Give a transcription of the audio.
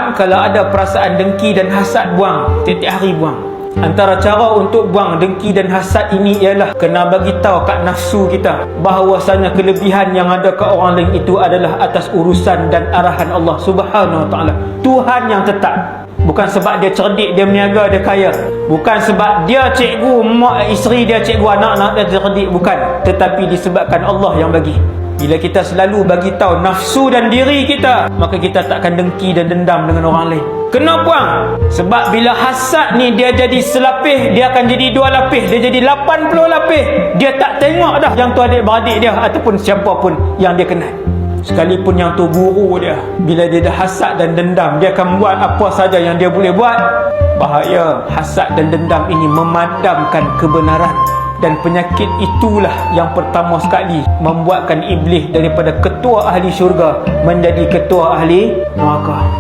tuan-tuan, kalau ada perasaan dengki dan hasad, buang. Tiap-tiap hari buang. Antara cara untuk buang dengki dan hasad ini ialah kena bagi tahu kat nafsu kita bahawasanya kelebihan yang ada kat orang lain itu adalah atas urusan dan arahan Allah Subhanahu Wa Taala. Tuhan yang tetap. Bukan sebab dia cerdik, dia meniaga, dia kaya. Bukan sebab dia cikgu, mak isteri dia cikgu, anak-anak dia cerdik. Bukan. Tetapi disebabkan Allah yang bagi. Bila kita selalu bagi tahu nafsu dan diri kita, maka kita takkan dengki dan dendam dengan orang lain. Kena buang. Sebab bila hasad ni dia jadi selapis, dia akan jadi 2 lapis, dia jadi 80 lapis. Dia tak tengok dah yang tu adik-beradik dia ataupun siapa pun yang dia kenal. Sekalipun yang tu guru dia, bila dia dah hasad dan dendam, dia akan buat apa saja yang dia boleh buat. Bahaya. Hasad dan dendam ini memadamkan kebenaran. Dan penyakit itulah yang pertama sekali membuatkan iblis daripada ketua ahli syurga menjadi ketua ahli neraka.